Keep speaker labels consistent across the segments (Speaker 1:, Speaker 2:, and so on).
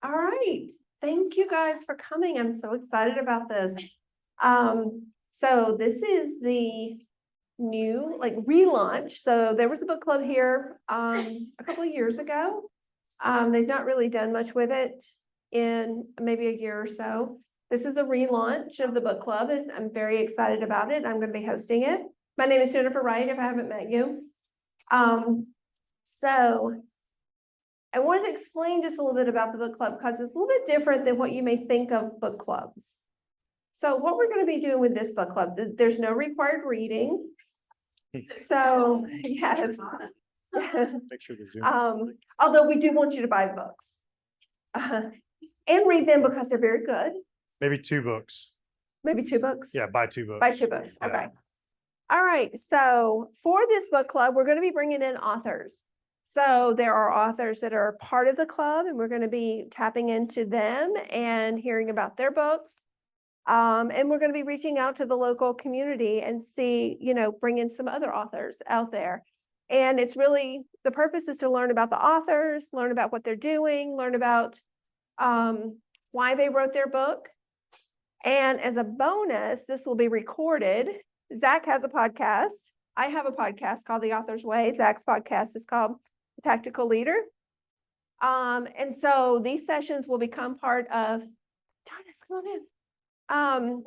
Speaker 1: All right, thank you guys for coming. I'm so excited about this. So this is the new relaunch. So there was a book club here a couple of years ago. They've not really done much with it in maybe a year or so. This is the relaunch of the book club, and I'm very excited about it. I'm going to be hosting it. My name is Jennifer Wright, if I haven't met you. So I wanted to explain just a little bit about the book club because it's a little bit different than what you may think of book clubs. So what we're going to be doing with this book club, there's no required reading. So yes.
Speaker 2: Make sure the
Speaker 1: Although we do want you to buy books and read them because they're very good.
Speaker 2: maybe 2 books.
Speaker 1: Maybe 2 books.
Speaker 2: Yeah, buy 2 books.
Speaker 1: Buy 2 books.
Speaker 2: Yeah.
Speaker 1: Okay. All right. So for this book club, we're going to be bringing in authors. So there are authors that are part of the club, and we're going to be tapping into them and hearing about their books. And we're going to be reaching out to the local community and see, bring in some other authors out there. And it's really, the purpose is to learn about the authors, learn about what they're doing, learn about why they wrote their book. And as a bonus, this will be recorded. Zack has a podcast. I have a podcast called The Author's Way. Zack's podcast is called The Tactical Leader. And so these sessions will become part of, Jonas, come on in.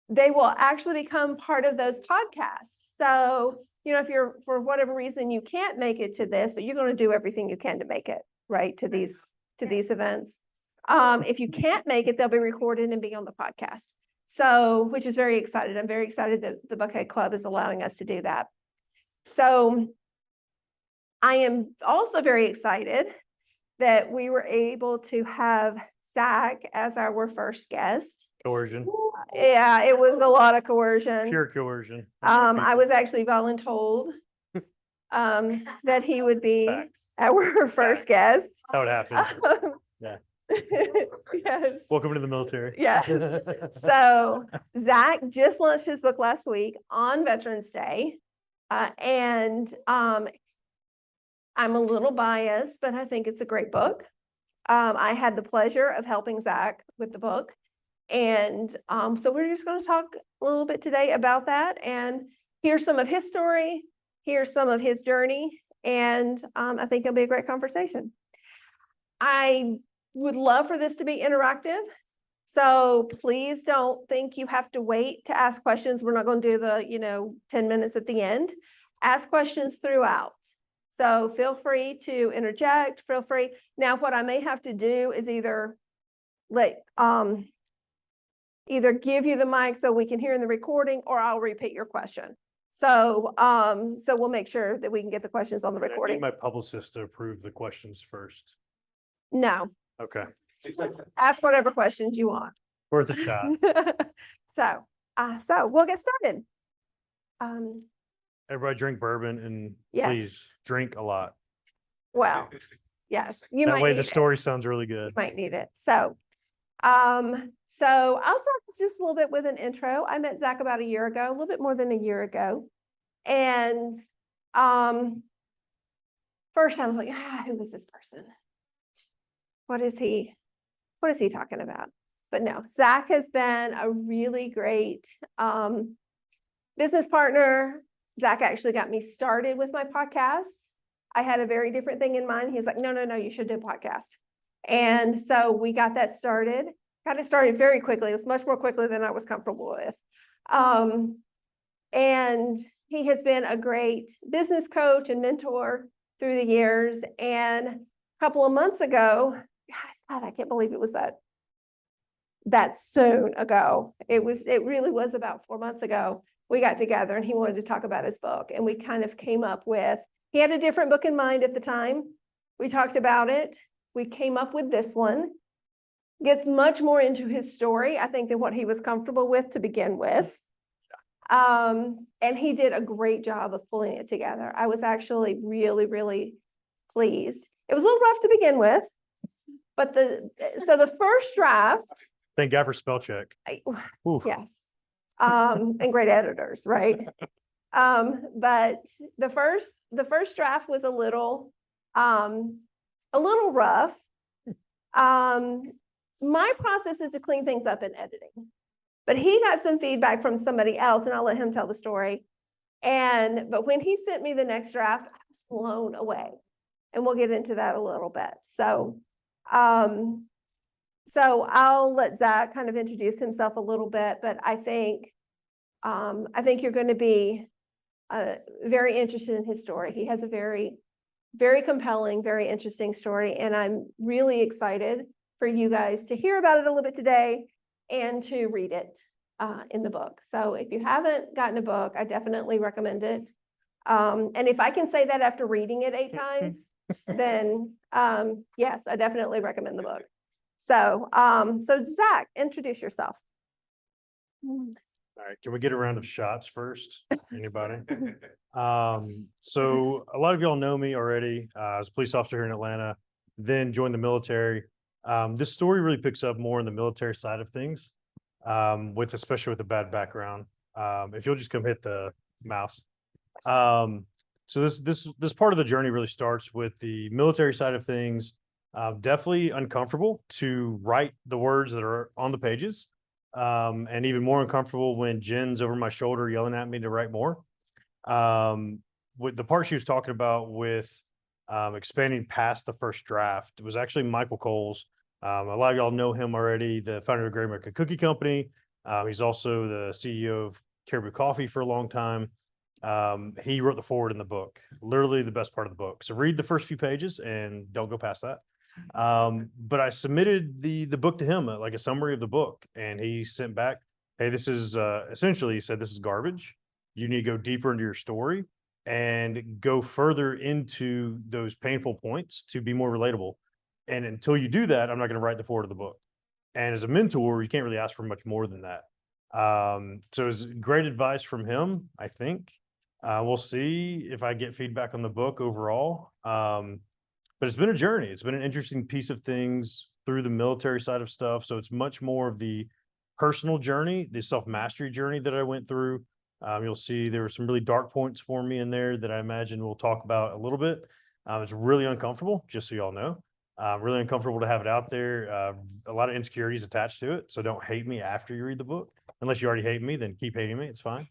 Speaker 1: They will actually become part of those podcasts. So, if you're, for whatever reason, you can't make it to this, but you're going to do everything you can to make it, right, to these events. If you can't make it, they'll be recorded and be on the podcast. So, which is very excited. I'm very excited that the Buckhead Club is allowing us to do that. So I am also very excited that we were able to have Zack as our first guest.
Speaker 2: Coercion.
Speaker 1: Yeah, it was a lot of coercion.
Speaker 2: Pure coercion.
Speaker 1: I was actually voluntold that he would be
Speaker 2: Facts.
Speaker 1: our first guest.
Speaker 2: That's how it happened. Yeah.
Speaker 1: Yes.
Speaker 2: Welcome to the military.
Speaker 1: Yes. So Zack just launched his book last week on Veterans Day. And I'm a little biased, but I think it's a great book. I had the pleasure of helping Zack with the book. And so we're just going to talk a little bit today about that and hear some of his story, hear some of his journey. And I think it'll be a great conversation. I would love for this to be interactive. So please don't think you have to wait to ask questions. We're not going to do the, 10 minutes at the end. Ask questions throughout. So feel free to interject, feel free. Now, what I may have to do is either give you the mic so we can hear in the recording, or I'll repeat your question. So, so we'll make sure that we can get the questions on the
Speaker 2: I need
Speaker 1: recording.
Speaker 2: my publicist to approve the questions first.
Speaker 1: No,
Speaker 2: Okay.
Speaker 1: ask whatever questions you want.
Speaker 2: Worth a shot.
Speaker 1: So we'll get started.
Speaker 2: Everybody drink bourbon and
Speaker 1: Yes.
Speaker 2: please drink a lot.
Speaker 1: Well, yes, you
Speaker 2: That
Speaker 1: might
Speaker 2: way
Speaker 1: need
Speaker 2: the
Speaker 1: it.
Speaker 2: story sounds really good.
Speaker 1: You might need it. So I'll start just a little bit with an intro. I met Zack about a year ago, a little bit more than a year ago. And first I was like, who is this person? What is he talking about? But no, Zack has been a really great business partner. Zack actually got me started with my podcast. I had a very different thing in mind. He was like, no, you should do a podcast. And so we got that started. Got it started very quickly. It was much more quickly than I was comfortable with. And he has been a great business coach and mentor through the years. And a couple of months ago, God, I can't believe it was that soon ago. It really was about 4 months ago. We got together and he wanted to talk about his book. And we kind of came up with, he had a different book in mind at the time. We talked about it. We came up with this one. Gets much more into his story, I think, than what he was comfortable with to begin with. And he did a great job of pulling it together. I was actually really, really pleased. It was a little rough to begin with, but the first draft.
Speaker 2: Thank God for spell check. Ooh.
Speaker 1: Yes. And great editors, right? But the first draft was a little rough. My process is to clean things up in editing. But he got some feedback from somebody else, and I'll let him tell the story. But when he sent me the next draft, I was blown away. And we'll get into that a little bit. So I'll let Zack kind of introduce himself a little bit, but I think you're going to be very interested in his story. He has a very, very compelling, very interesting story, and I'm really excited for you guys to hear about it a little bit today and to read it in the book. So if you haven't gotten a book, I definitely recommend it. And if I can say that after reading it 8 times, then yes, I definitely recommend the book. So Zack, introduce yourself.
Speaker 2: All right, can we get a round of shots first? Anybody? So a lot of y'all know me already. I was a police officer here in Atlanta, then joined the military. This story really picks up more on the military side of things, especially with a bad background. If you'll just come hit the mouse. So this part of the journey really starts with the military side of things. Definitely uncomfortable to write the words that are on the pages. And even more uncomfortable when Jen's over my shoulder yelling at me to write more. With the part she was talking about with expanding past the first draft, it was actually Michael Coles. A lot of y'all know him already, the founder of Great American Cookie Company. He's also the CEO of Caribou Coffee for a long time. He wrote the foreword in the book, literally the best part of the book. So read the first few pages and don't go past that. But I submitted the book to him, like a summary of the book, and he sent back, hey, this is essentially, he said, this is garbage. You need to go deeper into your story and go further into those painful points to be more relatable. And until you do that, I'm not going to write the foreword of the book. And as a mentor, you can't really ask for much more than that. So it's great advice from him, I think. We'll see if I get feedback on the book overall. But it's been a journey. It's been an interesting piece of things through the military side of stuff. So it's much more of the personal journey, the self-mastery journey that I went through. You'll see there were some really dark points for me in there that I imagine we'll talk about a little bit. It's really uncomfortable, just so y'all know. Really uncomfortable to have it out there. A lot of insecurities attached to it. So don't hate me after you read the book. Unless you already hate me, then keep hating me. It's fine.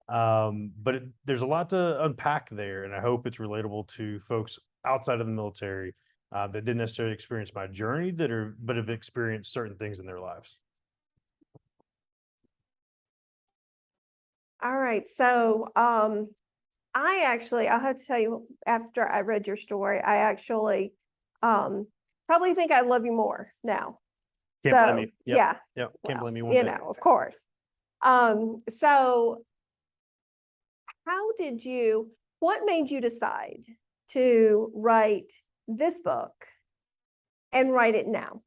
Speaker 2: But there's a lot to unpack there, and I hope it's relatable to folks outside of the military that didn't necessarily experience my journey but have experienced certain things in their lives.
Speaker 1: All right. So I'll have to tell you, after I read your story, I actually probably think I love you more now.
Speaker 2: Can't blame me. Yep.
Speaker 1: Yeah.
Speaker 2: Can't blame you one
Speaker 1: You
Speaker 2: bit.
Speaker 1: know, of course. So what made you decide to write this book and write it now?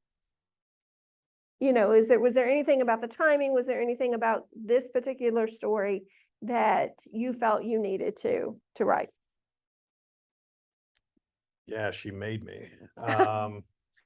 Speaker 1: You know, was there anything about the timing? Was there anything about this particular story that you felt you needed to write?
Speaker 2: Yeah, she made me.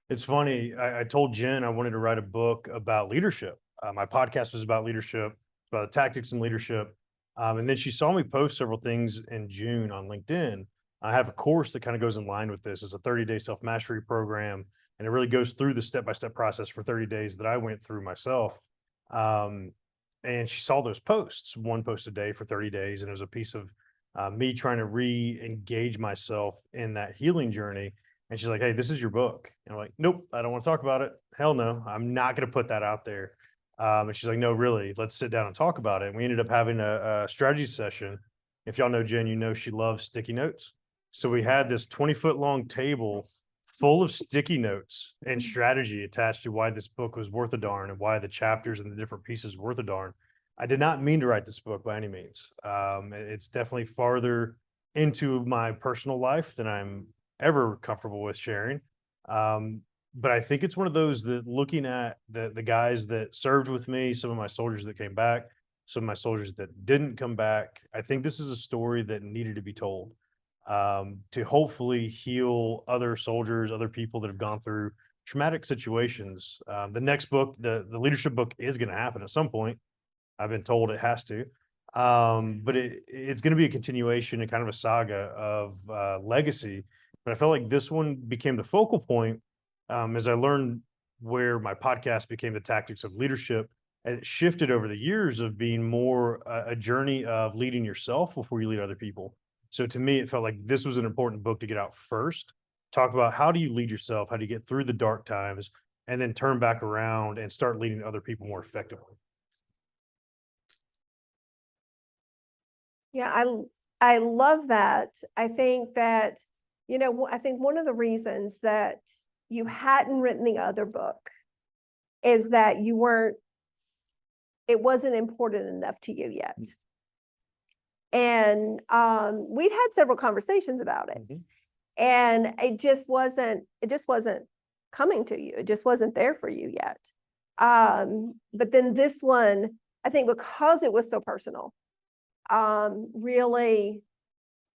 Speaker 2: It's funny. I told Jen I wanted to write a book about leadership. My podcast was about leadership, about the tactics in leadership. And then she saw me post several things in June on LinkedIn. I have a course that kind of goes in line with this. It's a 30-day self-mastery program, and it really goes through the step-by-step process for 30 days that I went through myself. And she saw those posts, one post a day for 30 days. And it was a piece of me trying to re-engage myself in that healing journey. And she's like, hey, this is your book. And I'm like, nope, I don't want to talk about it. Hell no, I'm not going to put that out there. And she's like, no, really, let's sit down and talk about it. And we ended up having a strategy session. If y'all know Jen, you know she loves sticky notes. So we had this 20-foot long table full of sticky notes and strategy attached to why this book was worth a darn and why the chapters and the different pieces were worth a darn. I did not mean to write this book by any means. It's definitely farther into my personal life than I'm ever comfortable with sharing. But I think it's one of those that, looking at the guys that served with me, some of my soldiers that came back, some of my soldiers that didn't come back, I think this is a story that needed to be told, to hopefully heal other soldiers, other people that have gone through traumatic situations. The next book, the leadership book, is going to happen at some point. I've been told it has to. But it's going to be a continuation and kind of a saga of legacy. But I felt like this one became the focal point As I learned where my podcast became the tactics of leadership, and it shifted over the years of being more a journey of leading yourself before you lead other people. So to me, it felt like this was an important book to get out first. Talk about how do you lead yourself? How do you get through the dark times and then turn back around and start leading other people more effectively?
Speaker 1: Yeah, I love that. I think that, I think one of the reasons that you hadn't written the other book is that it wasn't important enough to you yet. And we'd had several conversations about it.
Speaker 2: Mhm.
Speaker 1: And it just wasn't coming to you. It just wasn't there for you yet. But then this one, I think because it was so personal, really,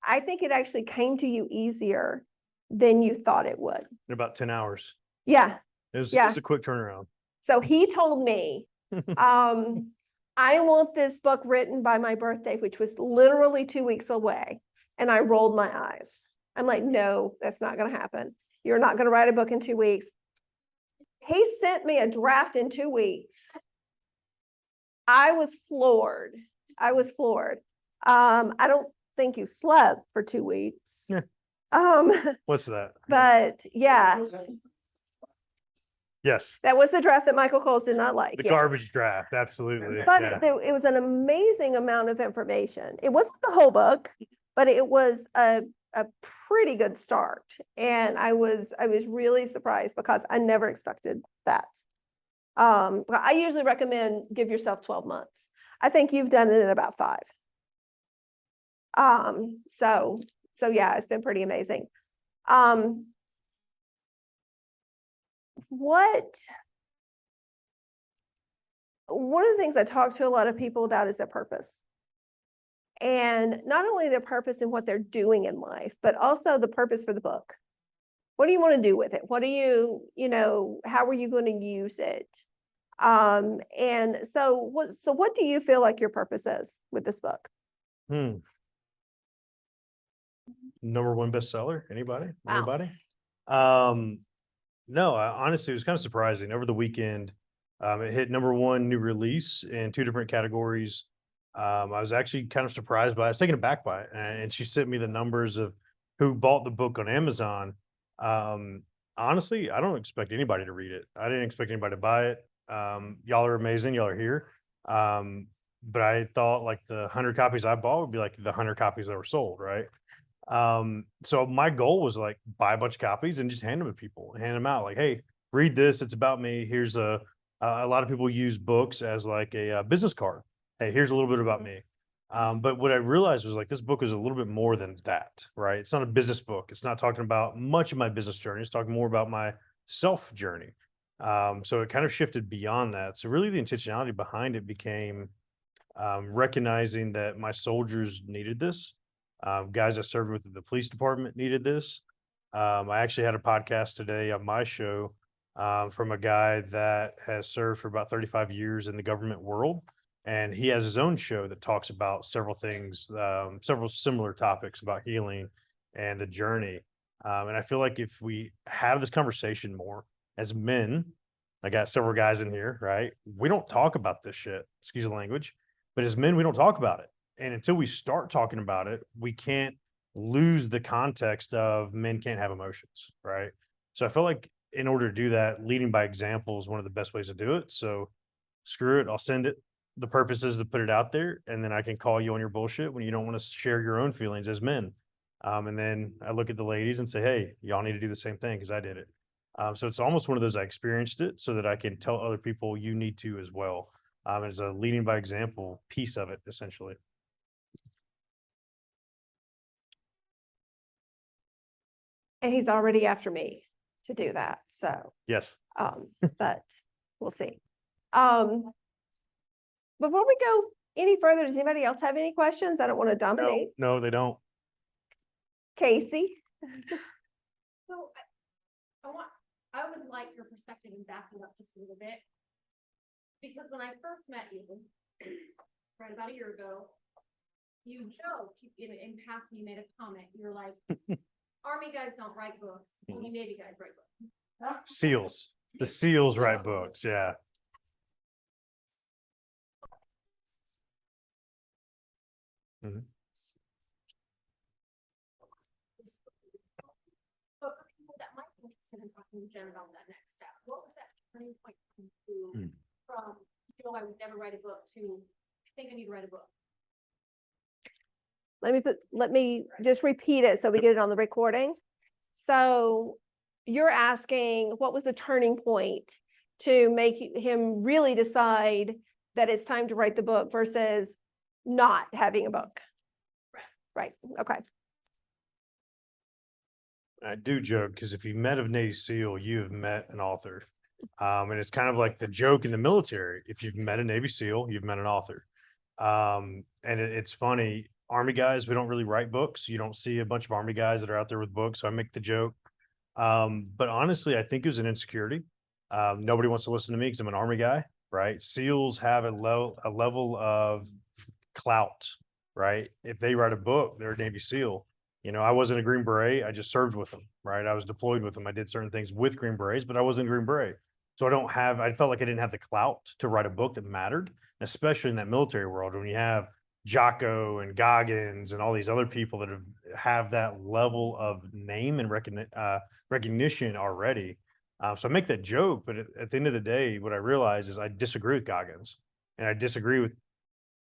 Speaker 1: I think it actually came to you easier than you thought it would.
Speaker 2: In about 10 hours.
Speaker 1: Yeah.
Speaker 2: It
Speaker 1: Yeah.
Speaker 2: was a quick turnaround.
Speaker 1: So he told me, I want this book written by my birthday, which was literally 2 weeks away. And I rolled my eyes. I'm like, no, that's not going to happen. You're not going to write a book in 2 weeks. He sent me a draft in 2 weeks. I was floored. I was floored. I don't think you slept for 2 weeks.
Speaker 2: What's that?
Speaker 1: But yeah,
Speaker 2: Yes.
Speaker 1: that was the draft that Michael Coles did not like.
Speaker 2: The
Speaker 1: yes.
Speaker 2: garbage draft. Absolutely.
Speaker 1: But
Speaker 2: Yeah.
Speaker 1: it was an amazing amount of information. It wasn't the whole book, but it was a pretty good start. And I was really surprised because I never expected that. I usually recommend give yourself 12 months. I think you've done it in about 5. So yeah, it's been pretty amazing. One of the things I talk to a lot of people about is their purpose. And not only their purpose in what they're doing in life, but also the purpose for the book. What do you want to do with it? What do how are you going to use it? And so what do you feel like your purpose is with this book?
Speaker 2: #1 bestseller. Anybody?
Speaker 1: Wow.
Speaker 2: Anybody? No, honestly, it was kind of surprising. Over the weekend, it hit #1 new release in 2 different categories. I was actually kind of surprised by it. I was taken aback by it. And she sent me the numbers of who bought the book on Amazon. Honestly, I don't expect anybody to read it. I didn't expect anybody to buy it. Y'all are amazing. Y'all are here. But I thought like the 100 copies I bought would be like the 100 copies that were sold, right? So my goal was like buy a bunch of copies and just hand them to people, hand them out like, hey, read this. It's about me. Here's a lot of people use books as like a business card. Hey, here's a little bit about me. But what I realized was like this book is a little bit more than that, right? It's not a business book. It's not talking about much of my business journey. It's talking more about my self journey. So it kind of shifted beyond that. So really the intentionality behind it became recognizing that my soldiers needed this. Guys that served with the police department needed this. I actually had a podcast today on my show from a guy that has served for about 35 years in the government world. And he has his own show that talks about several things, several similar topics about healing and the journey. And I feel like if we have this conversation more as men, I got several guys in here, right? We don't talk about this shit, excuse the language, but as men, we don't talk about it. And until we start talking about it, we can't lose the context of men can't have emotions, right? So I feel like in order to do that, leading by example is one of the best ways to do it. So screw it, I'll send it. The purpose is to put it out there, and then I can call you on your bullshit when you don't want to share your own feelings as men. And then I look at the ladies and say, hey, y'all need to do the same thing because I did it. So it's almost one of those I experienced it so that I can tell other people you need to as well. It's a leading by example piece of it, essentially.
Speaker 1: And he's already after me to do that. So,
Speaker 2: Yes.
Speaker 1: but we'll see. Before we go any further, does anybody else have any questions? I don't want to dominate.
Speaker 2: No, they don't.
Speaker 1: Casey?
Speaker 3: So I would like your perspective in backing up just a little bit. Because when I first met you, right about a year ago, you joked, in passing, you made a comment. You were like, Army guys don't write books, only Navy guys write books.
Speaker 2: SEALs. The SEALs write books. Yeah. Mhm.
Speaker 3: But for people that might be interested in talking to Jen about that next step, what was that turning point from, I would never write a book to, I think I need to write a book?
Speaker 1: Let me just repeat it so we get it on the recording. So you're asking, what was the turning point to make him really decide that it's time to write the book versus not having a book? Right, okay.
Speaker 2: I do joke because if you met a Navy SEAL, you have met an author. And it's kind of like the joke in the military. If you've met a Navy SEAL, you've met an author. And it's funny, Army guys, we don't really write books. You don't see a bunch of Army guys that are out there with books. So I make the joke. But honestly, I think it was an insecurity. Nobody wants to listen to me because I'm an Army guy, right? SEALs have a level of clout, right? If they write a book, they're a Navy SEAL. You know, I wasn't a Green Beret. I just served with them, right? I was deployed with them. I did certain things with Green Berets, but I wasn't a Green Beret. So I felt like I didn't have the clout to write a book that mattered, especially in that military world when you have Jocko and Goggins and all these other people that have that level of name and recognition already. So I make that joke, but at the end of the day, what I realize is I disagree with Goggins and I disagree with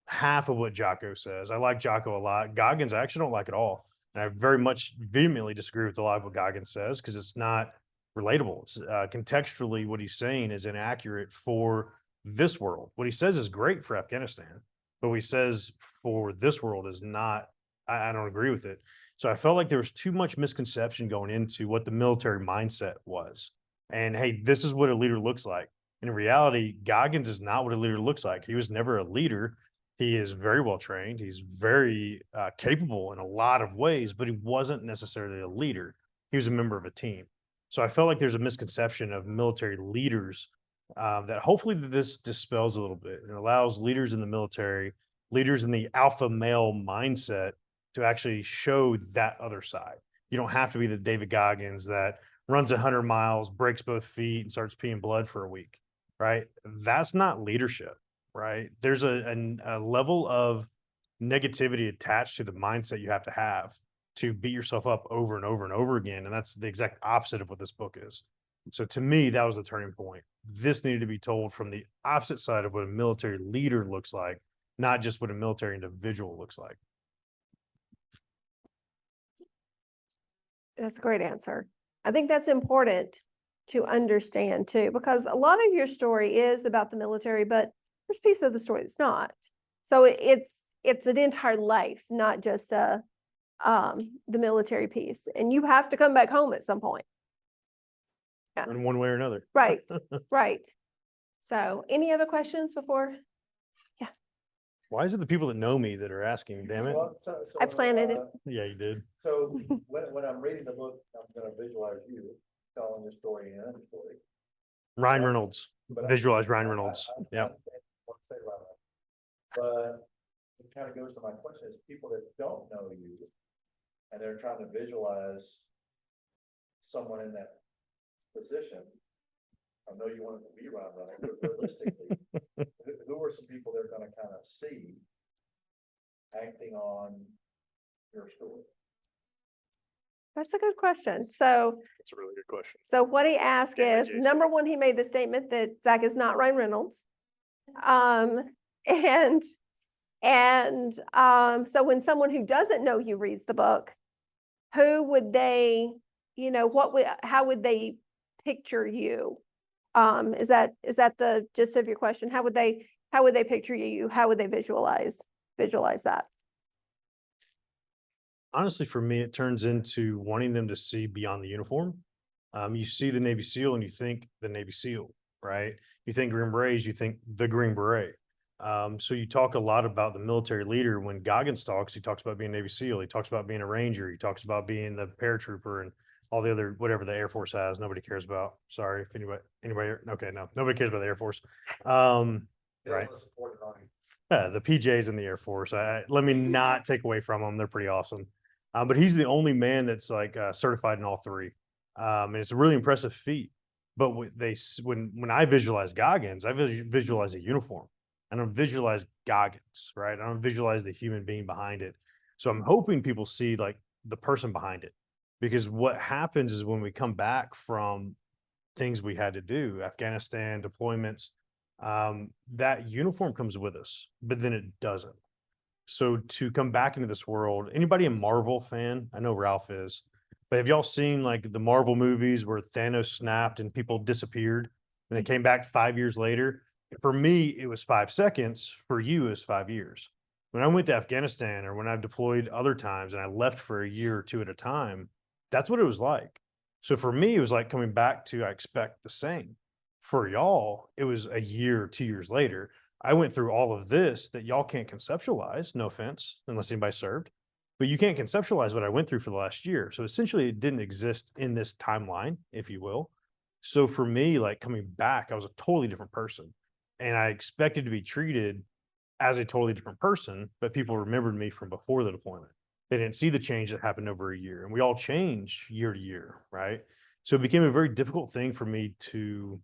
Speaker 2: half of what Jocko says. I like Jocko a lot. Goggins, I actually don't like at all. And I very much vehemently disagree with a lot of what Goggins says because it's not relatable. It's, contextually, what he's saying is inaccurate for this world. What he says is great for Afghanistan, but what he says for this world is not, I don't agree with it. So I felt like there was too much misconception going into what the military mindset was. And hey, this is what a leader looks like. In reality, Goggins is not what a leader looks like. He was never a leader. He is very well trained. He's very capable in a lot of ways, but he wasn't necessarily a leader. He was a member of a team. So I felt like there's a misconception of military leaders that hopefully this dispels a little bit and allows leaders in the military, leaders in the alpha male mindset to actually show that other side. You don't have to be the David Goggins that runs 100 miles, breaks both feet, and starts peeing blood for a week, right? That's not leadership, right? There's a level of negativity attached to the mindset you have to beat yourself up over and over and over again. And that's the exact opposite of what this book is. So to me, that was the turning point. This needed to be told from the opposite side of what a military leader looks like, not just what a military individual looks like.
Speaker 1: That's a great answer. I think that's important to understand too, because a lot of your story is about the military, but there's a piece of the story that's not. So it's an entire life, not just the military piece. And you have to come back home at some point. Yeah.
Speaker 2: In one way or another.
Speaker 1: Right, right. So any other questions before?
Speaker 2: Why is it the people that know me that are asking, damn it?
Speaker 4: Well,
Speaker 1: I planted it.
Speaker 2: Yeah, you did.
Speaker 4: So when I'm reading the book, I'm gonna visualize you telling your story and another story.
Speaker 2: Ryan Reynolds.
Speaker 4: But
Speaker 2: Visualize Ryan Reynolds.
Speaker 4: Yeah.
Speaker 2: Yep.
Speaker 4: But it kind of goes to my question is people that don't know you and they're trying to visualize someone in that position. I know you want it to be Ryan Reynolds, but realistically, who are some people they're gonna kind of see acting on your story?
Speaker 1: That's a good question. So,
Speaker 2: That's a really good question.
Speaker 1: so what he asked
Speaker 2: Yeah,
Speaker 1: is,
Speaker 2: Jason.
Speaker 1: number one, he made the statement that Zach is not Ryan Reynolds. So when someone who doesn't know you reads the book, who would they, how would they picture you? Is that the gist of your question? How would they picture you? How would they visualize that?
Speaker 2: Honestly, for me, it turns into wanting them to see beyond the uniform. You see the Navy SEAL and you think the Navy SEAL, right? You think Green Berets, you think the Green Beret. So you talk a lot about the military leader. When Goggins talks, he talks about being Navy SEAL. He talks about being a Ranger. He talks about being the paratrooper and all the other, whatever the Air Force has, nobody cares about. Sorry if anybody, okay, no, nobody cares about the Air Force. Right. Yeah, the PJs in the Air Force. Let me not take away from them. They're pretty awesome. But he's the only man that's like certified in all three. And it's a really impressive feat. But when I visualize Goggins, I visualize a uniform. I don't visualize Goggins, right? I don't visualize the human being behind it. So I'm hoping people see like the person behind it, because what happens is when we come back from things we had to do, Afghanistan deployments, that uniform comes with us, but then it doesn't. So to come back into this world, anybody a Marvel fan? I know Ralph is, but have y'all seen like the Marvel movies where Thanos snapped and people disappeared and they came back 5 years later? For me, it was 5 seconds. For you, it was 5 years. When I went to Afghanistan or when I've deployed other times and I left for a year or two at a time, that's what it was like. So for me, it was like coming back to I expect the same. For y'all, it was a year, 2 years later. I went through all of this that y'all can't conceptualize, no offense, unless anybody served, but you can't conceptualize what I went through for the last year. So essentially it didn't exist in this timeline, if you will. So for me, like coming back, I was a totally different person and I expected to be treated as a totally different person, but people remembered me from before the deployment. They didn't see the change that happened over a year, and we all change year to year, right? So it became a very difficult thing for me to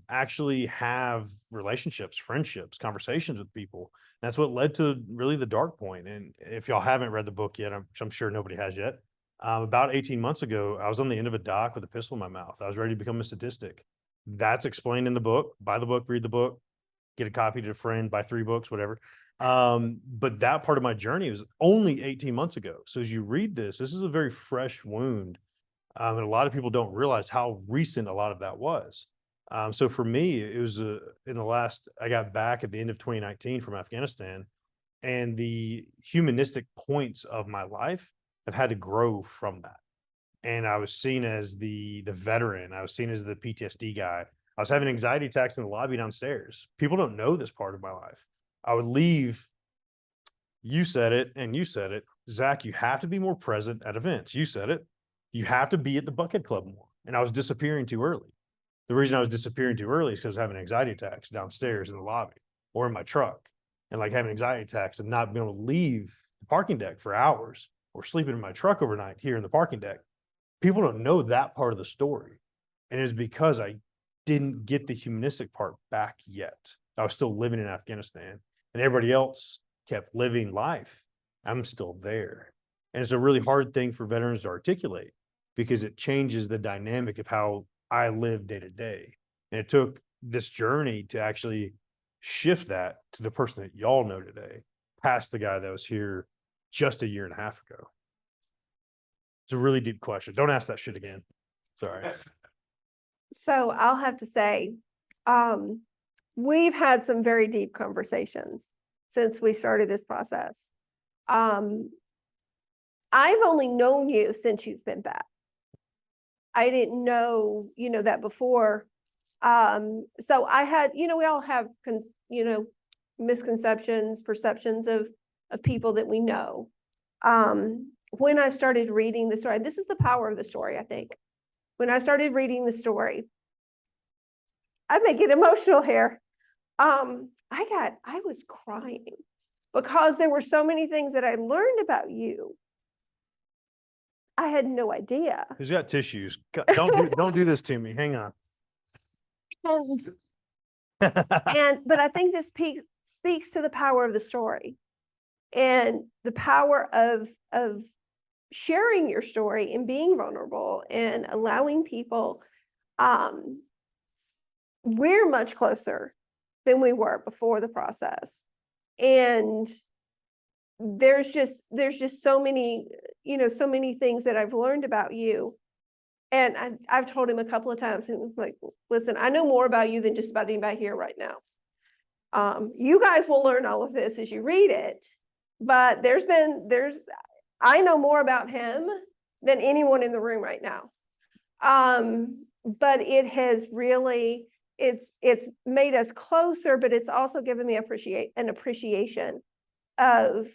Speaker 2: actually have relationships, friendships, conversations with people. And that's what led to really the dark point. And if y'all haven't read the book yet, I'm sure nobody has yet. About 18 months ago, I was on the end of a dock with a pistol in my mouth. I was ready to become a statistic. That's explained in the book. Buy the book, read the book, get a copy to a friend, buy 3 books, whatever. But that part of my journey was only 18 months ago. So as you read this is a very fresh wound. And a lot of people don't realize how recent a lot of that was. So for me, it was I got back at the end of 2019 from Afghanistan, and the humanistic points of my life have had to grow from that. And I was seen as the veteran. I was seen as the PTSD guy. I was having anxiety attacks in the lobby downstairs. People don't know this part of my life. I would leave. You said it, and you said it, Zach. You have to be more present at events. You said it. You have to be at the Bucket Club more. And I was disappearing too early. The reason I was disappearing too early is because I was having anxiety attacks downstairs in the lobby or in my truck, and like having anxiety attacks and not being able to leave the parking deck for hours or sleeping in my truck overnight here in the parking deck. People don't know that part of the story. And it's because I didn't get the humanistic part back yet. I was still living in Afghanistan and everybody else kept living life. I'm still there. And it's a really hard thing for veterans to articulate because it changes the dynamic of how I live day to day. And it took this journey to actually shift that to the person that y'all know today, past the guy that was here just a year and a half ago. It's a really deep question. Don't ask that shit again. Sorry.
Speaker 1: So I'll have to say, we've had some very deep conversations since we started this process. I've only known you since you've been back. I didn't know, that before. So I had, we all have, misconceptions, perceptions of people that we know. When I started reading the story, this is the power of the story, I think. When I started reading the story, I may get emotional here. I was crying because there were so many things that I learned about you. I had no idea.
Speaker 2: Who's got tissues? Don't do this to me. Hang on.
Speaker 1: But I think this speaks to the power of the story and the power of sharing your story and being vulnerable and allowing people. We're much closer than we were before the process, and there's just so many things that I've learned about you. And I've told him a couple of times, and like, listen, I know more about you than just about anybody here right now. You guys will learn all of this as you read it, but I know more about him than anyone in the room right now. But it has really, it's made us closer, but it's also given me an appreciation of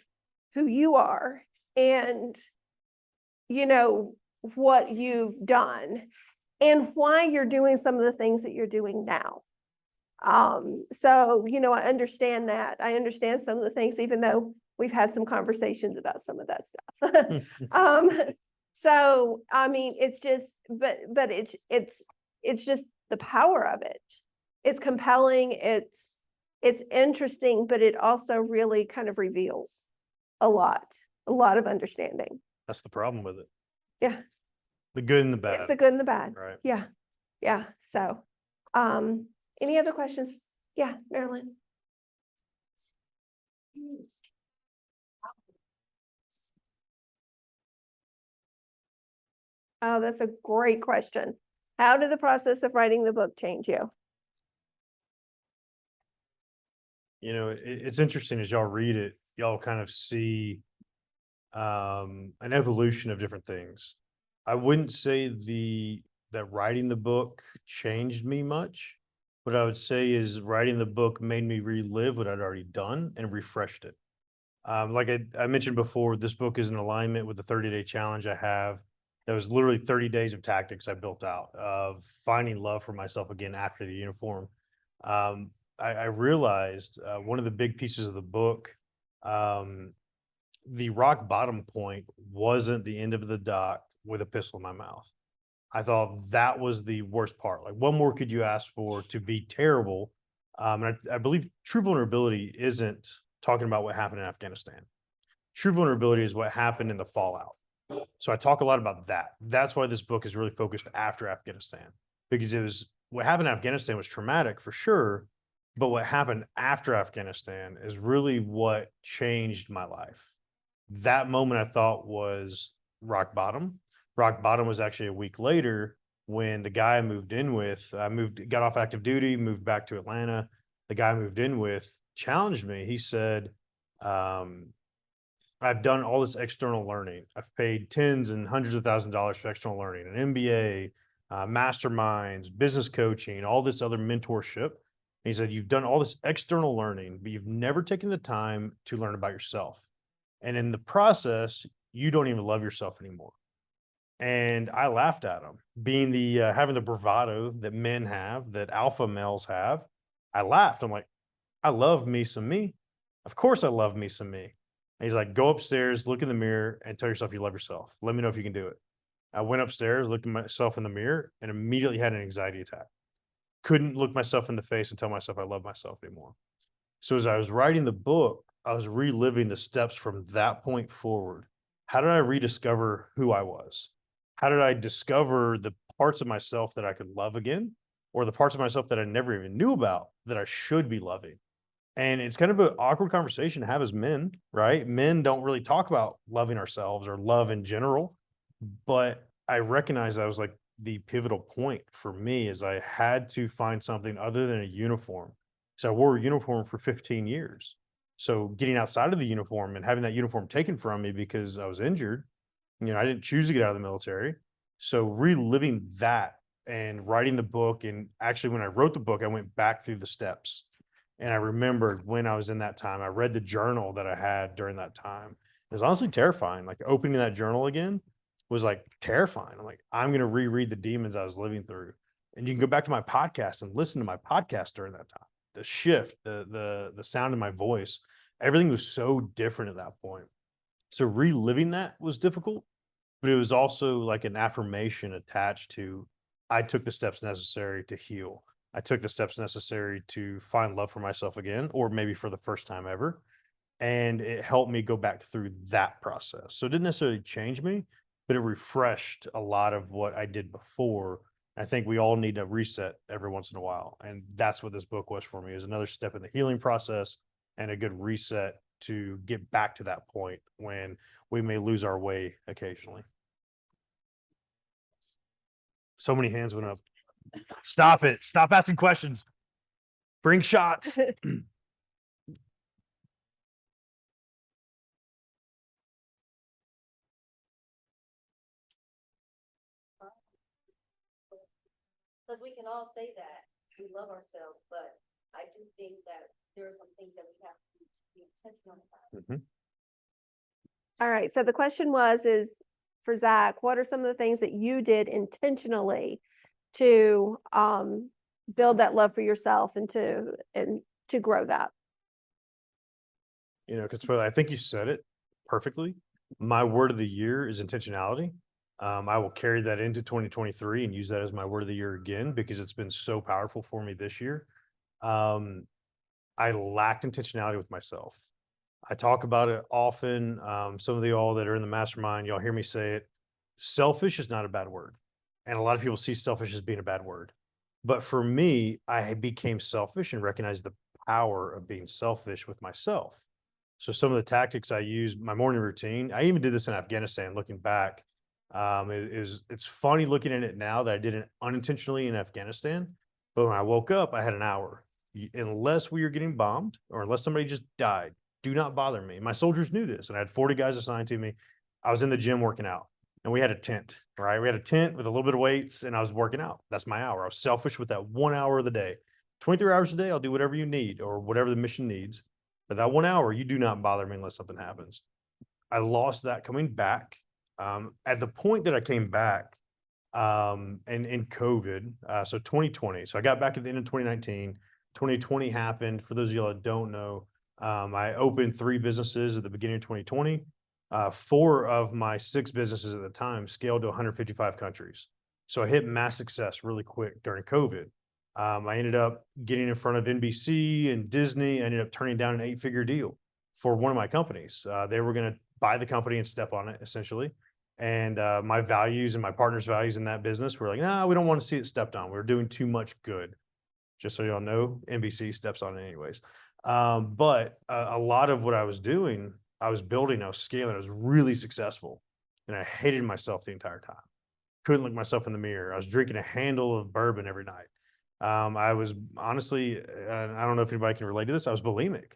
Speaker 1: who you are and, what you've done and why you're doing some of the things that you're doing now. So, I understand that. I understand some of the things, even though we've had some conversations about some of that stuff. So, I mean, it's just, but it's it's just the power of it. It's compelling, it's interesting, but it also really kind of reveals a lot of understanding.
Speaker 2: That's the problem with it.
Speaker 1: Yeah.
Speaker 2: The good and the
Speaker 1: It's
Speaker 2: bad.
Speaker 1: the good and the bad.
Speaker 2: Right.
Speaker 1: Yeah. Yeah. So, any other questions? Yeah, Marilyn. Oh, that's a great question. How did the process of writing the book change you?
Speaker 2: You know, it's interesting as y'all read it, y'all kind of see an evolution of different things. I wouldn't say that writing the book changed me much. What I would say is writing the book made me relive what I'd already done and refreshed it. Like I mentioned before, this book is in alignment with the 30-day challenge I have. That was literally 30 days of tactics I built out of finding love for myself again after the uniform. I realized one of the big pieces of the book, the rock bottom point wasn't the end of the dock with a pistol in my mouth. I thought that was the worst part. Like, what more could you ask for to be terrible? And I believe true vulnerability isn't talking about what happened in Afghanistan. True vulnerability is what happened in the fallout. So I talk a lot about that. That's why this book is really focused after Afghanistan, because it was what happened in Afghanistan was traumatic for sure, but what happened after Afghanistan is really what changed my life. That moment I thought was rock bottom. Rock bottom was actually a week later when the guy I moved in with, got off active duty, moved back to Atlanta. The guy I moved in with challenged me. He said, I've done all this external learning. I've paid tens and hundreds of thousands of dollars for external learning, an MBA, masterminds, business coaching, all this other mentorship. And he said, you've done all this external learning, but you've never taken the time to learn about yourself. And in the process, you don't even love yourself anymore. And I laughed at him, being the having the bravado that men have, that alpha males have. I laughed. I'm like, I love me some me. Of course, I love me some me. And he's like, go upstairs, look in the mirror, and tell yourself you love yourself. Let me know if you can do it. I went upstairs, looked at myself in the mirror, and immediately had an anxiety attack. Couldn't look myself in the face and tell myself I love myself anymore. So as I was writing the book, I was reliving the steps from that point forward. How did I rediscover who I was? How did I discover the parts of myself that I could love again, or the parts of myself that I never even knew about that I should be loving? And it's kind of an awkward conversation to have as men, right? Men don't really talk about loving ourselves or love in general. But I recognized that was like the pivotal point for me is I had to find something other than a uniform. So I wore a uniform for 15 years. So getting outside of the uniform and having that uniform taken from me because I was injured, I didn't choose to get out of the military. So reliving that and writing the book, and actually when I wrote the book, I went back through the steps. And I remembered when I was in that time, I read the journal that I had during that time. It was honestly terrifying. Like opening that journal again was like terrifying. I'm like, I'm going to reread the demons I was living through. And you can go back to my podcast and listen to my podcast during that time. The shift, the sound of my voice, everything was so different at that point. So reliving that was difficult, but it was also like an affirmation attached to I took the steps necessary to heal. I took the steps necessary to find love for myself again, or maybe for the first time ever. And it helped me go back through that process. So it didn't necessarily change me, but it refreshed a lot of what I did before. I think we all need to reset every once in a while. And that's what this book was for me, is another step in the healing process and a good reset to get back to that point when we may lose our way occasionally. So many hands went up. Stop it. Stop asking questions. Bring shots.
Speaker 5: Because we can all say that we love ourselves, but I do think that there are some things that we have to be intentional about.
Speaker 1: All right. So the question is for Zach, what are some of the things that you did intentionally to build that love for yourself and to grow that?
Speaker 2: Consuelo, I think you said it perfectly. My word of the year is intentionality. I will carry that into 2023 and use that as my word of the year again, because it's been so powerful for me this year. Um, I lacked intentionality with myself. I talk about it often. Some of y'all that are in the mastermind, y'all hear me say it. Selfish is not a bad word. And a lot of people see selfish as being a bad word. But for me, I became selfish and recognized the power of being selfish with myself. So some of the tactics I use, my morning routine, I even did this in Afghanistan, looking back. It's funny looking at it now that I did it unintentionally in Afghanistan. But when I woke up, I had an hour. Unless we were getting bombed or unless somebody just died, do not bother me. My soldiers knew this, and I had 40 guys assigned to me. I was in the gym working out, and we had a tent, right? We had a tent with a little bit of weights, and I was working out. That's my hour. I was selfish with that 1 hour of the day. 23 hours a day, I'll do whatever you need or whatever the mission needs. But that 1 hour, you do not bother me unless something happens. I lost that coming back. At the point that I came back, and in COVID, so 2020. So I got back at the end of 2019. 2020 happened. For those of y'all that don't know, I opened 3 businesses at the beginning of 2020. 4 of my 6 businesses at the time scaled to 155 countries. So I hit mass success really quick during COVID. I ended up getting in front of NBC and Disney. I ended up turning down an 8-figure deal for one of my companies. They were going to buy the company and step on it, essentially. And my values and my partner's values in that business were like, nah, we don't want to see it stepped on. We're doing too much good. Just so y'all know, NBC steps on it anyways. But a lot of what I was doing, I was building, I was scaling, I was really successful. And I hated myself the entire time. Couldn't look myself in the mirror. I was drinking a handle of bourbon every night. I was honestly, I don't know if anybody can relate to this, I was bulimic.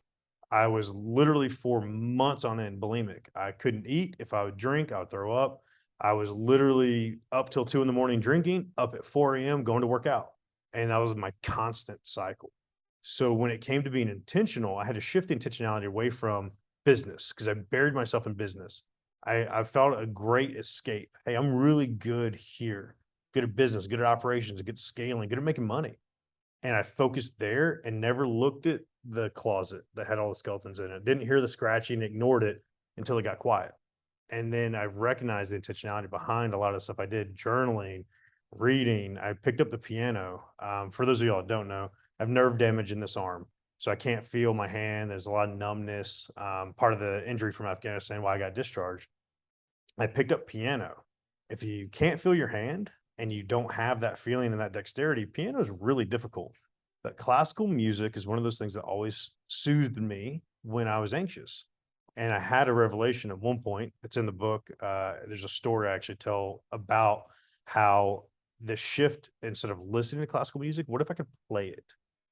Speaker 2: I was literally for months on end bulimic. I couldn't eat. If I would drink, I would throw up. I was literally up till 2 in the morning drinking, up at 4 a.m. going to work out. And that was my constant cycle. So when it came to being intentional, I had to shift the intentionality away from business because I buried myself in business. I felt a great escape. Hey, I'm really good here, good at business, good at operations, good at scaling, good at making money. And I focused there and never looked at the closet that had all the skeletons in it. Didn't hear the scratching, ignored it until it got quiet. And then I recognized the intentionality behind a lot of the stuff I did, journaling, reading. I picked up the piano. For those of y'all that don't know, I have nerve damage in this arm. So I can't feel my hand. There's a lot of numbness. Part of the injury from Afghanistan, why I got discharged. I picked up piano. If you can't feel your hand and you don't have that feeling and that dexterity, piano is really difficult. But classical music is one of those things that always soothed me when I was anxious. And I had a revelation at one point. It's in the book. There's a story I actually tell about how the shift, instead of listening to classical music, what if I could play it?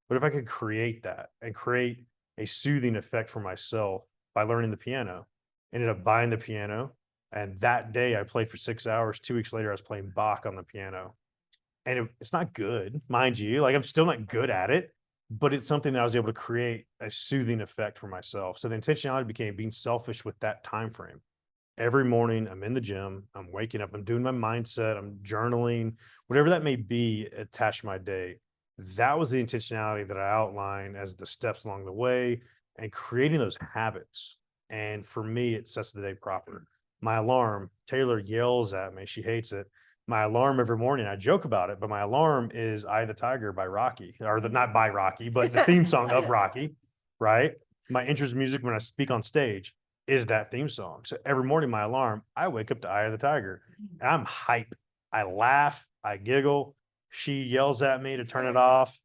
Speaker 2: What if I could create that and create a soothing effect for myself by learning the piano? Ended up buying the piano. And that day I played for 6 hours. 2 weeks later, I was playing Bach on the piano. And it's not good, mind you. Like, I'm still not good at it, but it's something that I was able to create a soothing effect for myself. So the intentionality became being selfish with that time frame. Every morning I'm in the gym, I'm waking up, I'm doing my mindset, I'm journaling, whatever that may be attached to my day. That was the intentionality that I outlined as the steps along the way and creating those habits. And for me, it sets the day proper. My alarm, Taylor yells at me. She hates it. My alarm every morning, I joke about it, but my alarm is Eye of the Tiger by Rocky, or not by Rocky, but the theme song of Rocky, right? My interest in music when I speak on stage is that theme song. So every morning, my alarm, I wake up to Eye of the Tiger and I'm hype. I laugh, I giggle. She yells at me to turn it off.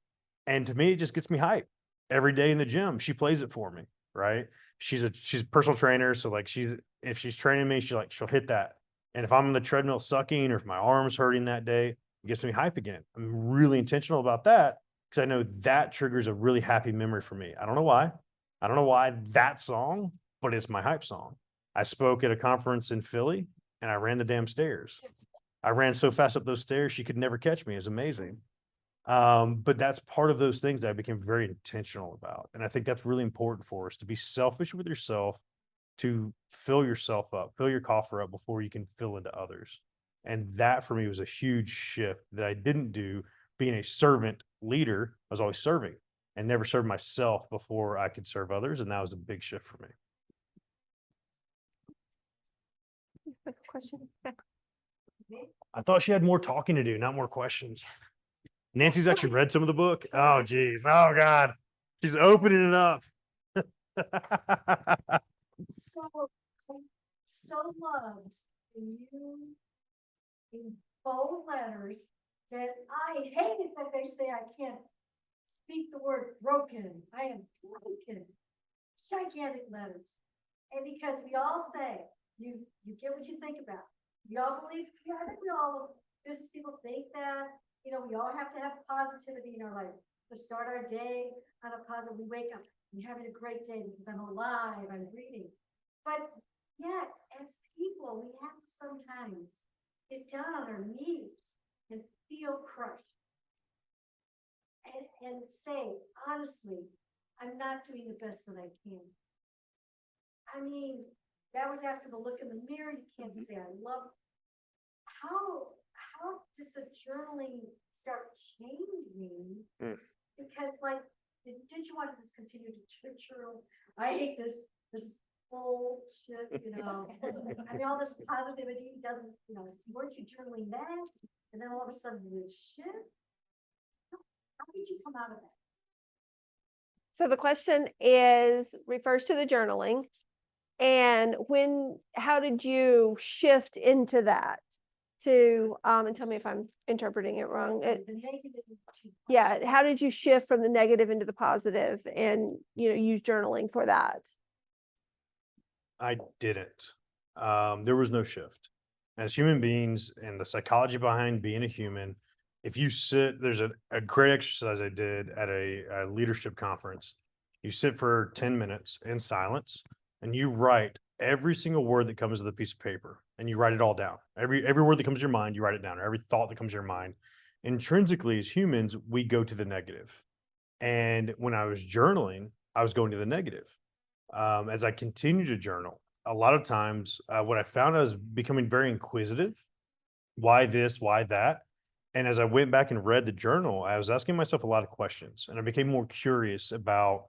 Speaker 2: And to me, it just gets me hype. Every day in the gym, she plays it for me, right? She's a personal trainer. So like if she's training me, she'll hit that. And if I'm on the treadmill sucking or if my arm's hurting that day, it gets me hype again. I'm really intentional about that because I know that triggers a really happy memory for me. I don't know why. I don't know why that song, but it's my hype song. I spoke at a conference in Philly and I ran the damn stairs. I ran so fast up those stairs, she could never catch me. It was amazing. But that's part of those things that I became very intentional about. And I think that's really important for us to be selfish with yourself, to fill yourself up, fill your coffer up before you can fill into others. And that for me was a huge shift that I didn't do being a servant leader. I was always serving and never served myself before I could serve others. And that was a big shift for me.
Speaker 1: Question?
Speaker 2: I thought she had more talking to do, not more questions. Nancy's actually read some of the book. Oh, geez. Oh, God. She's opening it up.
Speaker 6: So, I'm so loved in you in bold letters that I hate it that they say I can't speak the word broken. I am broken. Gigantic letters. And because we all say, you get what you think about. We all believe, I think we all, business people think that, we all have to have positivity in our life. To start our day on a positive, we wake up, I'm having a great day because I'm alive, I'm breathing. But yet, as people, we have to sometimes get down on our knees and feel crushed. And say, honestly, I'm not doing the best that I can. I mean, that was after the look in the mirror. You can't say I love. How did the journaling start changing? Because did you want to just continue to journal? I hate this bullshit, I mean, all this positivity doesn't, weren't you journaling that? And then all of a sudden this shit? How did you come out of that?
Speaker 1: So the question refers to the journaling. And how did you shift into that and tell me if I'm interpreting it wrong.
Speaker 6: The negative.
Speaker 1: Yeah, how did you shift from the negative into the positive and, use journaling for that?
Speaker 2: I didn't. There was no shift. As human beings and the psychology behind being a human, if you sit, there's a great exercise I did at a leadership conference. You sit for 10 minutes in silence and you write every single word that comes to the piece of paper and you write it all down. Every word that comes to your mind, you write it down, or every thought that comes to your mind. Intrinsically, as humans, we go to the negative. And when I was journaling, I was going to the negative. As I continued to journal, a lot of times what I found, I was becoming very inquisitive. Why this? Why that? And as I went back and read the journal, I was asking myself a lot of questions and I became more curious about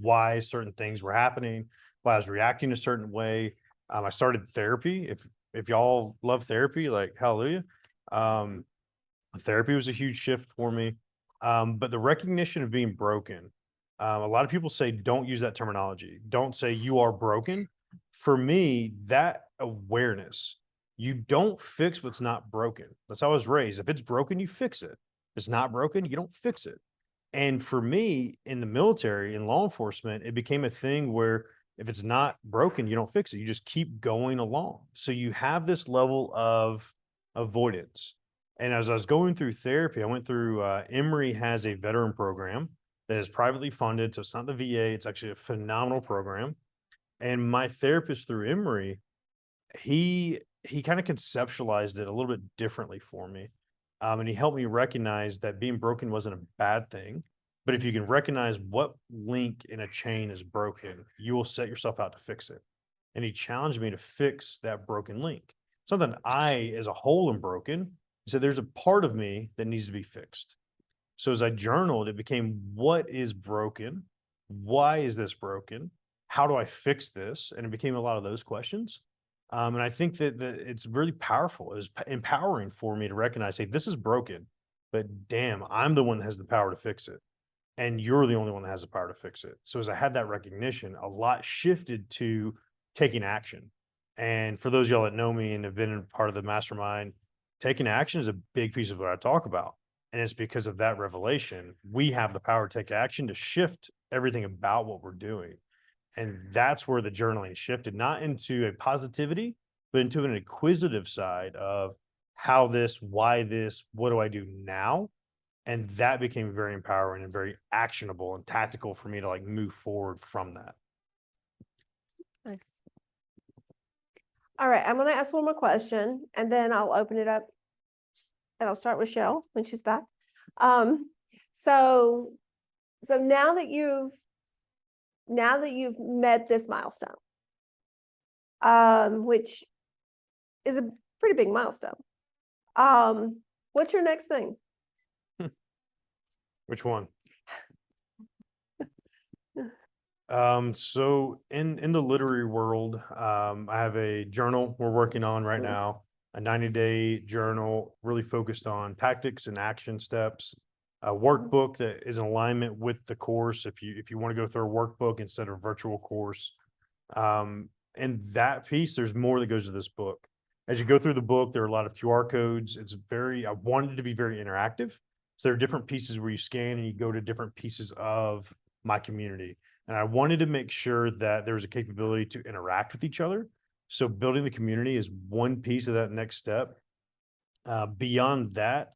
Speaker 2: why certain things were happening, why I was reacting a certain way. I started therapy. If y'all love therapy, like hallelujah. Therapy was a huge shift for me. But the recognition of being broken, a lot of people say, don't use that terminology. Don't say you are broken. For me, that awareness, you don't fix what's not broken. That's how I was raised. If it's broken, you fix it. If it's not broken, you don't fix it. And for me, in the military, in law enforcement, it became a thing where if it's not broken, you don't fix it. You just keep going along. So you have this level of avoidance. And as I was going through therapy, I went through Emory has a veteran program that is privately funded. So it's not the VA, it's actually a phenomenal program. And my therapist through Emory, he kind of conceptualized it a little bit differently for me. And he helped me recognize that being broken wasn't a bad thing. But if you can recognize what link in a chain is broken, you will set yourself out to fix it. And he challenged me to fix that broken link. Something I, as a whole, am broken. He said, there's a part of me that needs to be fixed. So as I journaled, it became, what is broken? Why is this broken? How do I fix this? And it became a lot of those questions. And I think that it's really powerful. It was empowering for me to recognize, hey, this is broken, but damn, I'm the one that has the power to fix it. And you're the only one that has the power to fix it. So as I had that recognition, a lot shifted to taking action. And for those of y'all that know me and have been in part of the mastermind, taking action is a big piece of what I talk about. And it's because of that revelation, we have the power to take action to shift everything about what we're doing. And that's where the journaling shifted, not into a positivity, but into an inquisitive side of how this, why this, what do I do now? And that became very empowering and very actionable and tactical for me to move forward from that.
Speaker 1: Nice. All right, I'm going to ask one more question and then I'll open it up and I'll start with Shell when she's back. So now that you've met this milestone, which is a pretty big milestone, what's your next thing?
Speaker 2: Which one? So in the literary world, I have a journal we're working on right now. a 90-day journal really focused on tactics and action steps, a workbook that is in alignment with the course. If you want to go through a workbook instead of a virtual course, and that piece, there's more that goes to this book. As you go through the book, there are a lot of QR codes. I wanted it to be very interactive. So there are different pieces where you scan and you go to different pieces of my community. And I wanted to make sure that there was a capability to interact with each other. So building the community is one piece of that next step. Beyond that,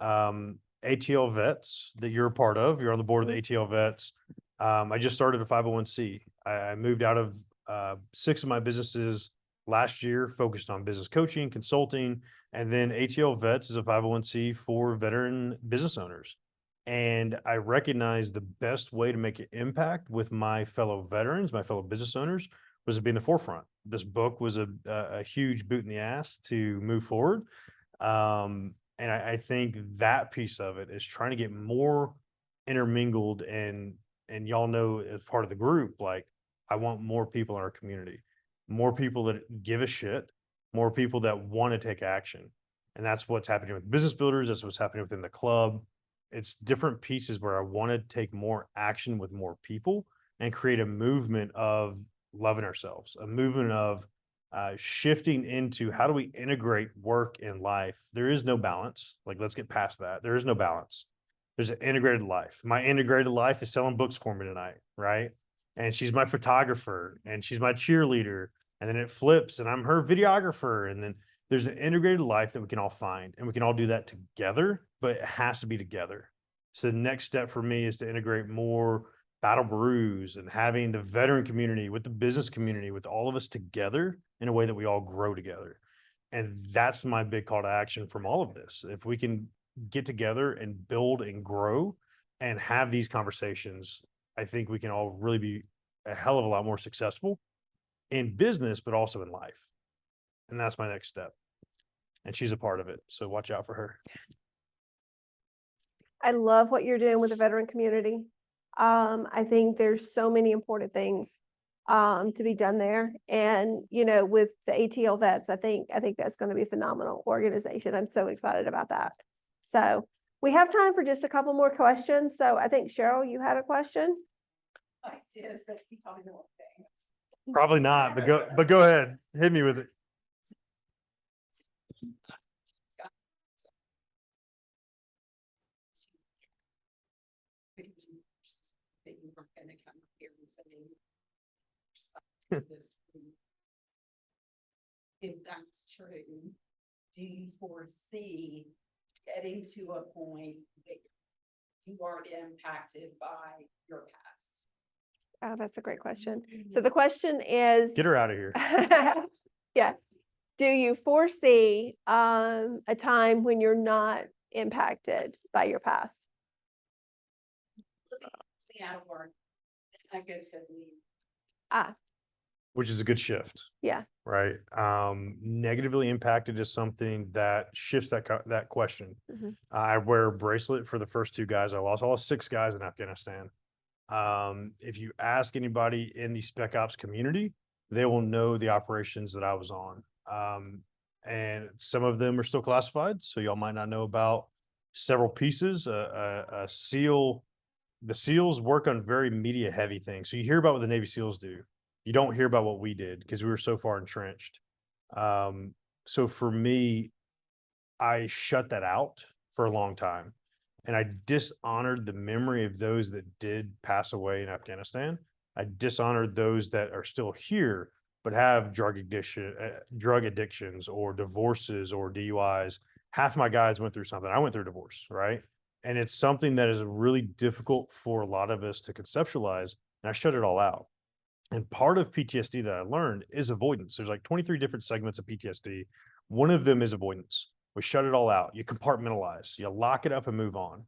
Speaker 2: ATL Vets that you're a part of, you're on the board of the ATL Vets. I just started a 501c. I moved out of 6 of my businesses last year, focused on business coaching, consulting, and then ATL Vets is a 501c for veteran business owners. And I recognize the best way to make an impact with my fellow veterans, my fellow business owners, was to be in the forefront. This book was a huge boot in the ass to move forward. And I think that piece of it is trying to get more intermingled, and y'all know as part of the group, like, I want more people in our community, more people that give a shit, more people that want to take action. And that's what's happening with business builders. That's what's happening within the club. It's different pieces where I want to take more action with more people and create a movement of loving ourselves, a movement of shifting into how do we integrate work and life. There is no balance. Like, let's get past that. There is no balance. There's an integrated life. My integrated life is selling books for me tonight, right? And she's my photographer and she's my cheerleader. And then it flips and I'm her videographer. And then there's an integrated life that we can all find, and we can all do that together, but it has to be together. So the next step for me is to integrate more battle brews and having the veteran community with the business community, with all of us together in a way that we all grow together. And that's my big call to action from all of this. If we can get together and build and grow and have these conversations, I think we can all really be a hell of a lot more successful in business, but also in life. And that's my next step. And she's a part of it. So watch out for her.
Speaker 1: I love what you're doing with the veteran community. I think there's so many important things to be done there. And, you know, with the ATL Vets, I think that's going to be a phenomenal organization. I'm so excited about that. So we have time for just a couple more questions. So I think Cheryl, you had a question?
Speaker 6: I did, but you probably know what thing.
Speaker 2: Probably not, but go ahead. Hit me with it.
Speaker 7: That you weren't gonna come here and say this week. If that's true, do you foresee getting to a point that you aren't impacted by your past?
Speaker 1: Oh, that's a great question. So the question is,
Speaker 2: Get her out of here.
Speaker 1: yeah, do you foresee a time when you're not impacted by your past?
Speaker 7: Living out of work, negatively.
Speaker 1: Which
Speaker 2: is a good shift.
Speaker 1: Yeah.
Speaker 2: Right. Negatively impacted is something that shifts that question.
Speaker 1: Mhm.
Speaker 2: I wear a bracelet for the first 2 guys I lost 6 guys in Afghanistan. If you ask anybody in the Spec Ops community, they will know the operations that I was on. And some of them are still classified, so y'all might not know about several pieces. A SEAL, the SEALs work on very media heavy things. So you hear about what the Navy SEALs do. You don't hear about what we did because we were so far entrenched. So for me, I shut that out for a long time. And I dishonored the memory of those that did pass away in Afghanistan. I dishonored those that are still here, but have drug addictions or divorces or DUIs. Half my guys went through something. I went through divorce, right? And it's something that is really difficult for a lot of us to conceptualize. And I shut it all out. And part of PTSD that I learned is avoidance. There's like 23 different segments of PTSD. One of them is avoidance. We shut it all out. You compartmentalize, you lock it up and move on.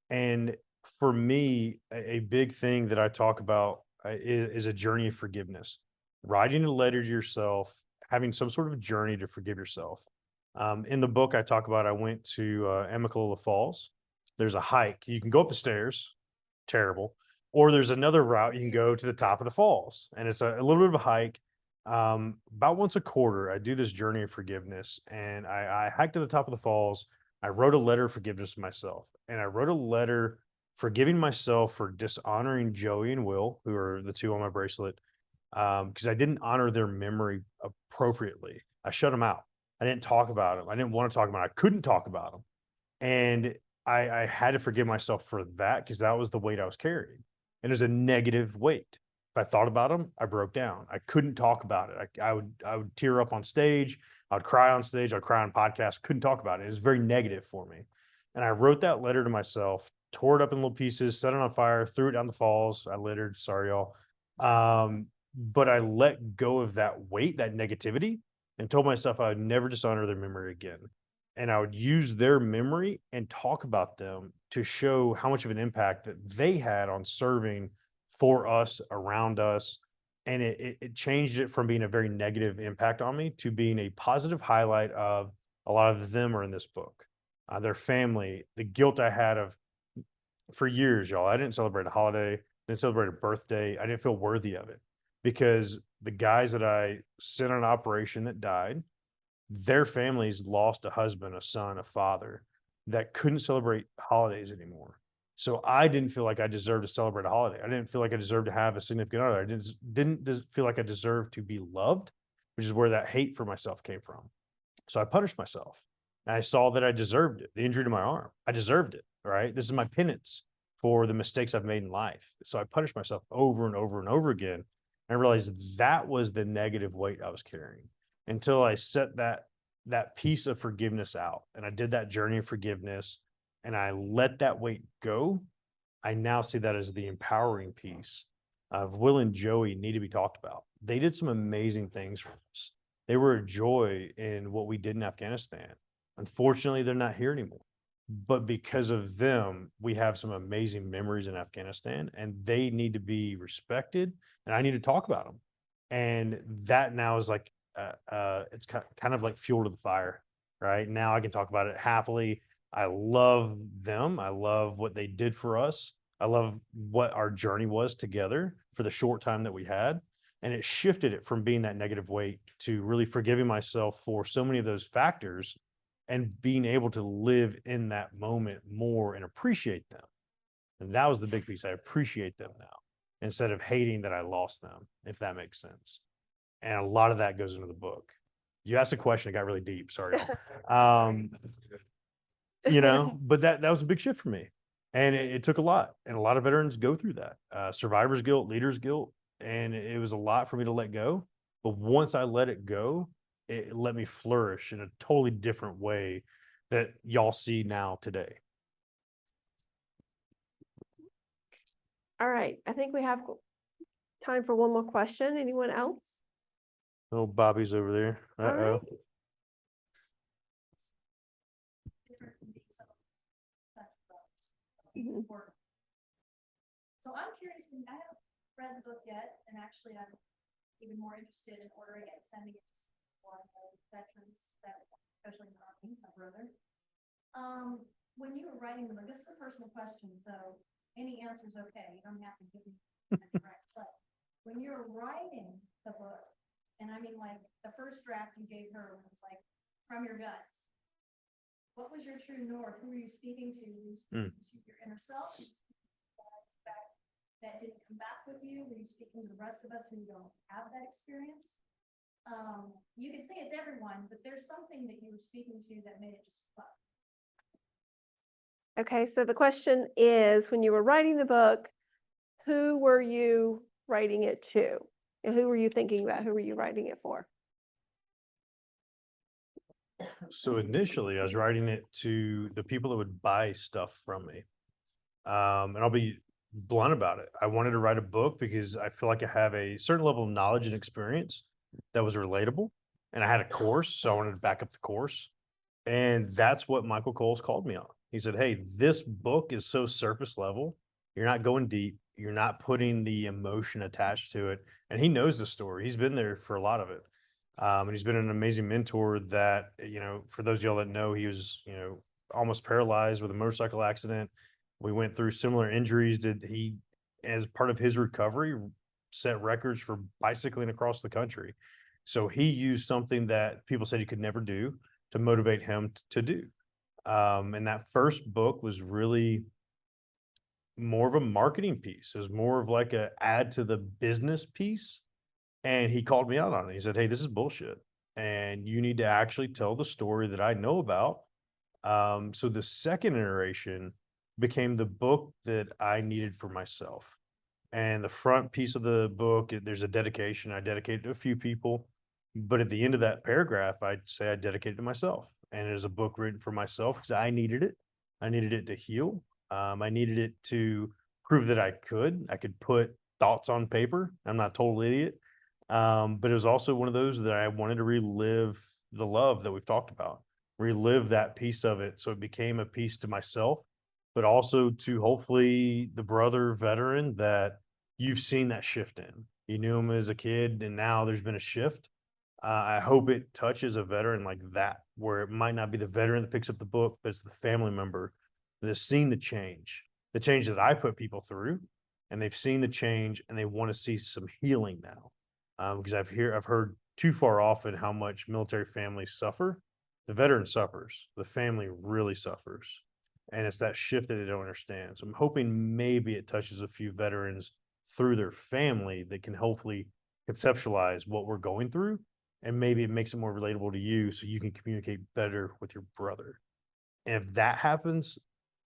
Speaker 2: And for me, a big thing that I talk about is a journey of forgiveness. Writing a letter to yourself, having some sort of journey to forgive yourself. In the book, I talk about I went to Amicalola Falls. There's a hike. You can go up the stairs, terrible. Or there's another route you can go to the top of the falls, and it's a little bit of a hike. About once a quarter, I do this journey of forgiveness, and I hiked to the top of the falls. I wrote a letter of forgiveness to myself, and I wrote a letter forgiving myself for dishonoring Joey and Will, who are the two on my bracelet, because I didn't honor their memory appropriately. I shut them out. I didn't talk about them. I didn't want to talk about 'em. I couldn't talk about them. And I had to forgive myself for that because that was the weight I was carrying. And there's a negative weight. If I thought about them, I broke down. I couldn't talk about it. I would tear up on stage. I would cry on stage. I'd cry on podcasts. Couldn't talk about it. It was very negative for me. And I wrote that letter to myself, tore it up in little pieces, set it on fire, threw it down the falls. I littered. Sorry, y'all. But I let go of that weight, that negativity, and told myself I would never dishonor their memory again. And I would use their memory and talk about them to show how much of an impact that they had on serving for us, around us. And it changed it from being a very negative impact on me to being a positive highlight of a lot of them are in this book. Their family, the guilt I had of for years, y'all. I didn't celebrate a holiday, didn't celebrate a birthday. I didn't feel worthy of it because the guys that I sent on an operation that died, their families lost a husband, a son, a father that couldn't celebrate holidays anymore. So I didn't feel like I deserved to celebrate a holiday. I didn't feel like I deserved to have a significant other. I didn't feel like I deserved to be loved, which is where that hate for myself came from. So I punished myself. And I saw that I deserved it. The injury to my arm, I deserved it. Right. This is my penance for the mistakes I've made in life. So I punished myself over and over and over again. And I realized that was the negative weight I was carrying until I set that piece of forgiveness out. And I did that journey of forgiveness and I let that weight go. I now see that as the empowering piece of Will and Joey need to be talked about. They did some amazing things for us. They were a joy in what we did in Afghanistan. Unfortunately, they're not here anymore. But because of them, we have some amazing memories in Afghanistan and they need to be respected and I need to talk about them. And that now is like, it's kind of like fuel to the fire, right? Now I can talk about it happily. I love them. I love what they did for us. I love what our journey was together for the short time that we had. And it shifted it from being that negative weight to really forgiving myself for so many of those factors and being able to live in that moment more and appreciate them. And that was the big piece. I appreciate them now instead of hating that I lost them, if that makes sense. And a lot of that goes into the book. You asked a question, it got really deep. Sorry. But that was a big shift for me. And it took a lot. And a lot of veterans go through that. Survivor's guilt, leader's guilt. And it was a lot for me to let go. But once I let it go, it let me flourish in a totally different way that y'all see now today.
Speaker 1: All right, I think we have time for one more question. Anyone else?
Speaker 2: Oh, Bobby's over there.
Speaker 1: All right.
Speaker 2: Uh-oh.
Speaker 1: Mhm.
Speaker 3: So I'm curious, I haven't read the book yet, and actually I'm even more interested in ordering it, and sending it to one of the veterans that, especially in the Army, my brother. When you were writing the book, this is a personal question, so any answer is okay. You don't have to give me direct, but when you were writing the book, and I mean, like, the first draft you gave her was like, from your guts. What was your true north? Who were you speaking to? Were you speaking to your inner self? Were you speaking to that didn't come back with you? Were you speaking to the rest of us who don't have that experience? You could say it's everyone, but there's something that you were speaking to that made it just fun.
Speaker 1: Okay, so the question is, when you were writing the book, who were you writing it to? And who were you thinking about? Who were you writing it for?
Speaker 2: So initially I was writing it to the people that would buy stuff from me. And I'll be blunt about it. I wanted to write a book because I feel like I have a certain level of knowledge and experience that was relatable. And I had a course, so I wanted to back up the course. And that's what Michael Coles called me on. He said, "Hey, this book is so surface level. You're not going deep. You're not putting the emotion attached to it." And he knows the story. He's been there for a lot of it. And he's been an amazing mentor that, for those of y'all that know, he was, almost paralyzed with a motorcycle accident. We went through similar injuries. As part of his recovery, set records for bicycling across the country. So he used something that people said he could never do to motivate him to do. And that first book was really more of a marketing piece. It was more of like a add to the business piece. And he called me out on it. He said, "Hey, this is bullshit. And you need to actually tell the story that I know about." So the second iteration became the book that I needed for myself. And the front piece of the book, there's a dedication. I dedicated to a few people, but at the end of that paragraph, I'd say I dedicated to myself. And it is a book written for myself because I needed it. I needed it to heal. I needed it to prove that I could put thoughts on paper. I'm not a total idiot. But it was also one of those that I wanted to relive the love that we've talked about, relive that piece of it. So it became a piece to myself, but also to hopefully the brother veteran that you've seen that shift in. You knew him as a kid and now there's been a shift. I hope it touches a veteran like that, where it might not be the veteran that picks up the book, but it's the family member that has seen the change that I put people through, and they've seen the change and they want to see some healing now. Because I've heard too far often how much military families suffer. The veteran suffers, the family really suffers. And it's that shift that they don't understand. So I'm hoping maybe it touches a few veterans through their family that can hopefully conceptualize what we're going through. And maybe it makes it more relatable to you so you can communicate better with your brother. And if that happens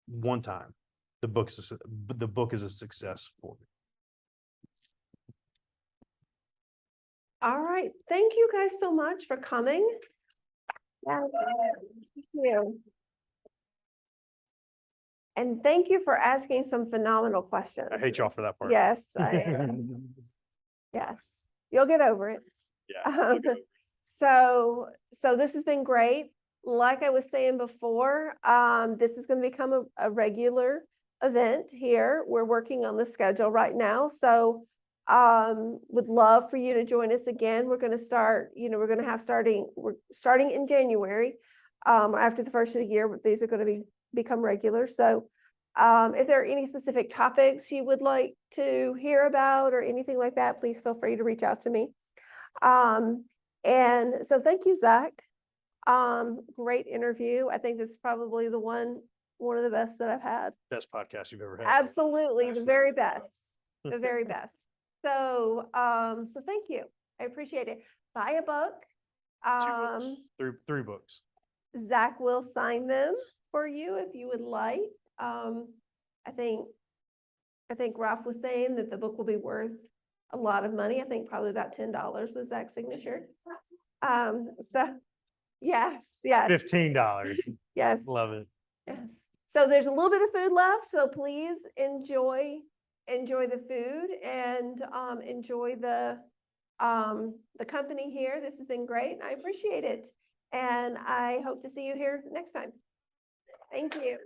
Speaker 2: one time, the book is a success for me.
Speaker 1: All right, thank you guys so much for coming. Yeah, thank you. And thank you for asking some phenomenal questions.
Speaker 2: I hate y'all for that part.
Speaker 1: Yes, yes, you'll get over it.
Speaker 2: Yeah.
Speaker 1: Um, so this has been great. Like I was saying before, this is going to become a regular event here. We're working on the schedule right now. So would love for you to join us again. We're going to start, we're starting in January, after the first of the year, but these are going to become regular. So if there are any specific topics you would like to hear about or anything like that, please feel free to reach out to me. And so thank you, Zach. Great interview. I think this is probably one of the best that I've had.
Speaker 2: Best podcast you've ever had.
Speaker 1: Absolutely, the very best, the very best. So, so thank you. I appreciate it. Buy a book.
Speaker 2: Two books. Three books.
Speaker 1: Zach will sign them for you if you would like. I think Ralph was saying that the book will be worth a lot of money. I think probably about $10 with Zach's signature. So yes.
Speaker 2: $15.
Speaker 1: Yes.
Speaker 2: Love it.
Speaker 1: Yes. So there's a little bit of food left. So please enjoy the food and enjoy the company here. This has been great. And I appreciate it. And I hope to see you here next time. Thank you.